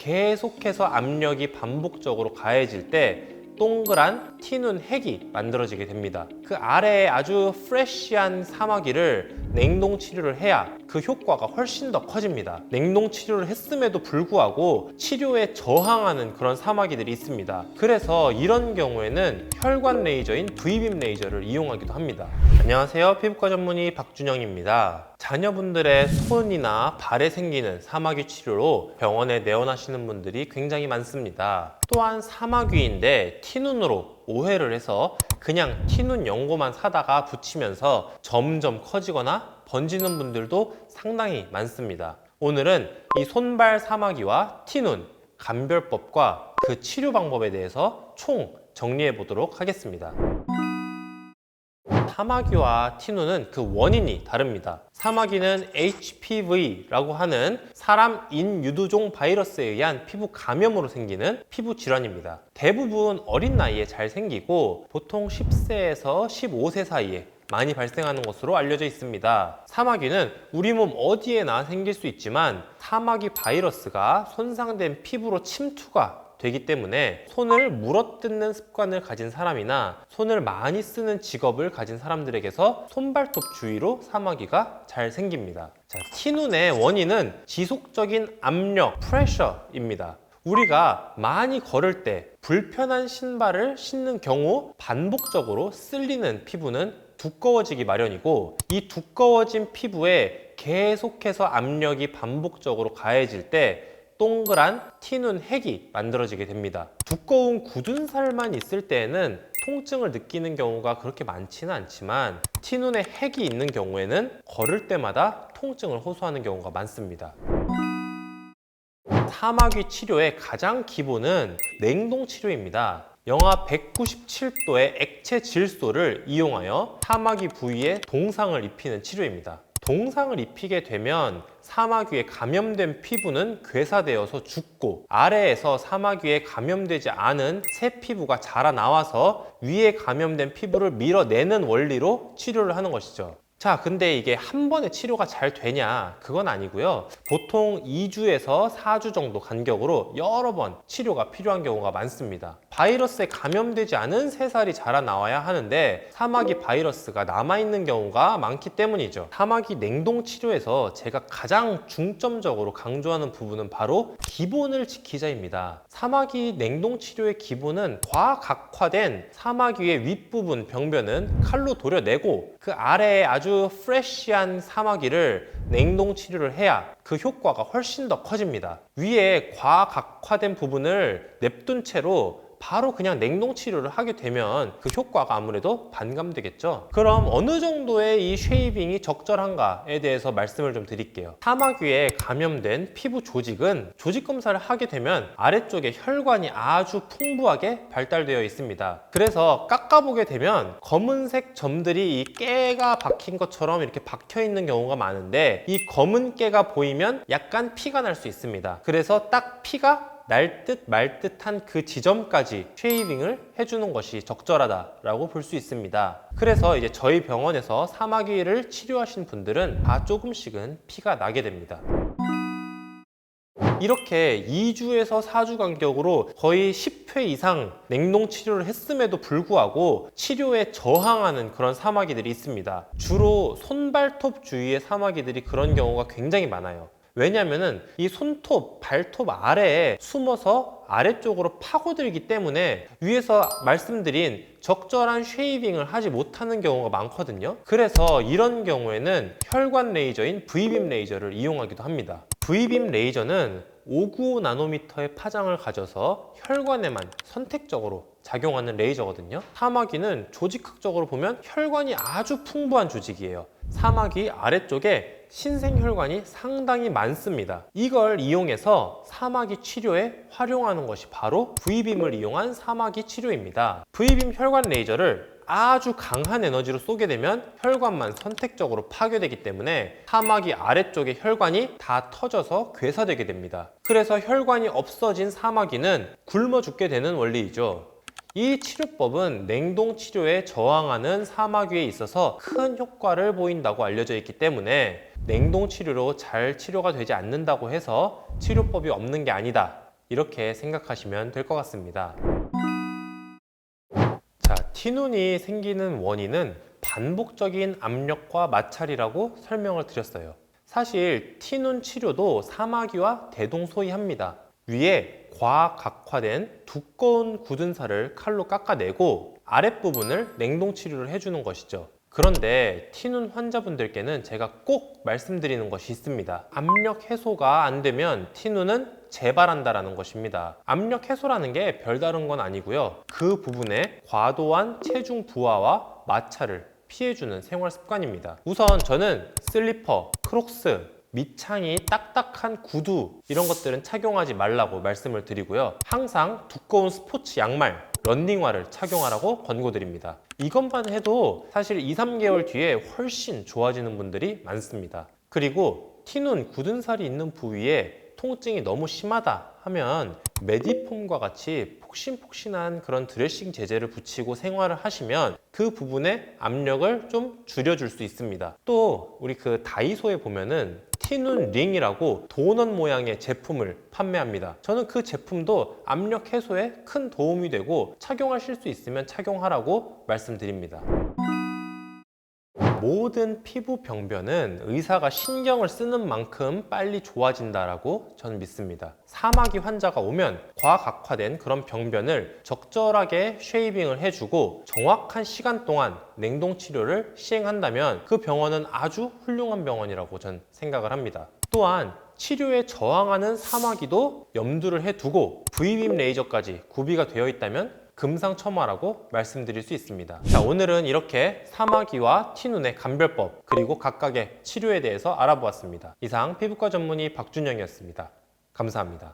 계속해서 압력이 반복적으로 가해질 때 동그란 튀는 핵이 만들어지게 됩니다. 그 아래에 아주 프레쉬한 사마귀를 냉동 치료를 해야 그 효과가 훨씬 더 커집니다. 냉동 치료를 했음에도 불구하고 치료에 저항하는 그런 사마귀들이 있습니다. 그래서 이런 경우에는 혈관 레이저인 V빔 레이저를 이용하기도 합니다. 안녕하세요, 피부과 전문의 박준영입니다. 자녀분들의 손이나 발에 생기는 사마귀 치료로 병원에 내원하시는 분들이 굉장히 많습니다. 또한 사마귀인데 티눈으로 오해를 해서 그냥 티눈 연고만 사다가 붙이면서 점점 커지거나 번지는 분들도 상당히 많습니다. 오늘은 이 손발 사마귀와 티눈, 감별법과 그 치료 방법에 대해서 총 정리해 보도록 하겠습니다. 사마귀와 티눈은 그 원인이 다릅니다. 사마귀는 HPV라고 하는 사람 인유두종 바이러스에 의한 피부 감염으로 생기는 피부 질환입니다. 대부분 어린 나이에 잘 생기고 보통 10세에서 15세 사이에 많이 발생하는 것으로 알려져 있습니다. 사마귀는 우리 몸 어디에나 생길 수 있지만 사마귀 바이러스가 손상된 피부로 침투가 되기 때문에 손을 물어뜯는 습관을 가진 사람이나 손을 많이 쓰는 직업을 가진 사람들에게서 손발톱 주위로 사마귀가 잘 생깁니다. 자, 티눈의 원인은 지속적인 압력, 프레셔입니다. 우리가 많이 걸을 때 불편한 신발을 신는 경우 반복적으로 쓸리는 피부는 두꺼워지기 마련이고, 이 두꺼워진 피부에 계속해서 압력이 반복적으로 가해질 때 동그란 튀는 핵이 만들어지게 됩니다. 두꺼운 굳은 살만 있을 때에는 통증을 느끼는 경우가 그렇게 많지는 않지만 티눈에 핵이 있는 경우에는 걸을 때마다 통증을 호소하는 경우가 많습니다. 사마귀 치료의 가장 기본은 냉동 치료입니다. 영하 197도의 액체 질소를 이용하여 사마귀 부위에 동상을 입히는 치료입니다. 동상을 입히게 되면 사마귀에 감염된 피부는 괴사되어서 죽고, 아래에서 사마귀에 감염되지 않은 새 피부가 자라나와서 위에 감염된 피부를 밀어내는 원리로 치료를 하는 것이죠. 자, 근데 이게 한 번에 치료가 잘 되냐? 그건 아니고요. 보통 2주에서 4주 정도 간격으로 여러 번 치료가 필요한 경우가 많습니다. 바이러스에 감염되지 않은 새살이 자라나와야 하는데 사마귀 바이러스가 남아있는 경우가 많기 때문이죠. 사마귀 냉동 치료에서 제가 가장 중점적으로 강조하는 부분은 바로 기본을 지키자입니다. 사마귀 냉동 치료의 기본은 과각화된 사마귀의 윗부분 병변은 칼로 도려내고 그 아래에 아주 프레쉬한 사마귀를 냉동 치료를 해야 그 효과가 훨씬 더 커집니다. 위에 과각화된 부분을 냅둔 채로 바로 그냥 냉동 치료를 하게 되면 그 효과가 아무래도 반감되겠죠. 그럼 어느 정도의 이 쉐이빙이 적절한가에 대해서 말씀을 좀 드릴게요. 사마귀에 감염된 피부 조직은 조직 검사를 하게 되면 아래쪽에 혈관이 아주 풍부하게 발달되어 있습니다. 그래서 깎아보게 되면 검은색 점들이 이 깨가 박힌 것처럼 이렇게 박혀 있는 경우가 많은데, 이 검은 깨가 보이면 약간 피가 날 수 있습니다. 그래서 딱 피가 날 듯 말 듯한 그 지점까지 쉐이빙을 해주는 것이 적절하다라고 볼 수 있습니다. 그래서 이제 저희 병원에서 사마귀를 치료하신 분들은 다 조금씩은 피가 나게 됩니다. 이렇게 2주에서 4주 간격으로 거의 10회 이상 냉동 치료를 했음에도 불구하고 치료에 저항하는 그런 사마귀들이 있습니다. 주로 손발톱 주위의 사마귀들이 그런 경우가 굉장히 많아요. 왜냐면은 이 손톱, 발톱 아래에 숨어서 아래쪽으로 파고들기 때문에 위에서 말씀드린 적절한 쉐이빙을 하지 못하는 경우가 많거든요. 그래서 이런 경우에는 혈관 레이저인 V빔 레이저를 이용하기도 합니다. V빔 레이저는 595나노미터의 파장을 가져서 혈관에만 선택적으로 작용하는 레이저거든요. 사마귀는 조직학적으로 보면 혈관이 아주 풍부한 조직이에요. 사마귀 아래쪽에 신생혈관이 상당히 많습니다. 이걸 이용해서 사마귀 치료에 활용하는 것이 바로 V빔을 이용한 사마귀 치료입니다. V빔 혈관 레이저를 아주 강한 에너지로 쏘게 되면 혈관만 선택적으로 파괴되기 때문에 사마귀 아래쪽의 혈관이 다 터져서 괴사되게 됩니다. 그래서 혈관이 없어진 사마귀는 굶어 죽게 되는 원리이죠. 이 치료법은 냉동 치료에 저항하는 사마귀에 있어서 큰 효과를 보인다고 알려져 있기 때문에 냉동 치료로 잘 치료가 되지 않는다고 해서 치료법이 없는 게 아니다 이렇게 생각하시면 될 것 같습니다. 자, 티눈이 생기는 원인은 반복적인 압력과 마찰이라고 설명을 드렸어요. 사실 티눈 치료도 사마귀와 대동소이합니다. 위에 과각화된 두꺼운 굳은 살을 칼로 깎아내고 아랫부분을 냉동 치료를 해주는 것이죠. 그런데 티눈 환자분들께는 제가 꼭 말씀드리는 것이 있습니다. 압력 해소가 안 되면 티눈은 재발한다라는 것입니다. 압력 해소라는 게 별다른 건 아니고요. 그 부분에 과도한 체중 부하와 마찰을 피해주는 생활 습관입니다. 우선 저는 슬리퍼, 크록스, 밑창이 딱딱한 구두 이런 것들은 착용하지 말라고 말씀을 드리고요. 항상 두꺼운 스포츠 양말, 런닝화를 착용하라고 권고드립니다. 이것만 해도 사실 2~3개월 뒤에 훨씬 좋아지는 분들이 많습니다. 그리고 티눈, 굳은 살이 있는 부위에 통증이 너무 심하다 하면 메디폼과 같이 폭신폭신한 그런 드레싱 제제를 붙이고 생활을 하시면 그 부분의 압력을 좀 줄여줄 수 있습니다. 또 우리 그 다이소에 보면은 티눈 링이라고 도넛 모양의 제품을 판매합니다. 저는 그 제품도 압력 해소에 큰 도움이 되고 착용하실 수 있으면 착용하라고 말씀드립니다. 모든 피부 병변은 의사가 신경을 쓰는 만큼 빨리 좋아진다라고 저는 믿습니다. 사마귀 환자가 오면 과각화된 그런 병변을 적절하게 쉐이빙을 해주고 정확한 시간 동안 냉동 치료를 시행한다면 그 병원은 아주 훌륭한 병원이라고 저는 생각을 합니다. 또한 치료에 저항하는 사마귀도 염두를 해두고 V빔 레이저까지 구비가 되어 있다면 금상첨화라고 말씀드릴 수 있습니다. 자, 오늘은 이렇게 사마귀와 티눈의 감별법 그리고 각각의 치료에 대해서 알아보았습니다. 이상 피부과 전문의 박준영이었습니다. 감사합니다.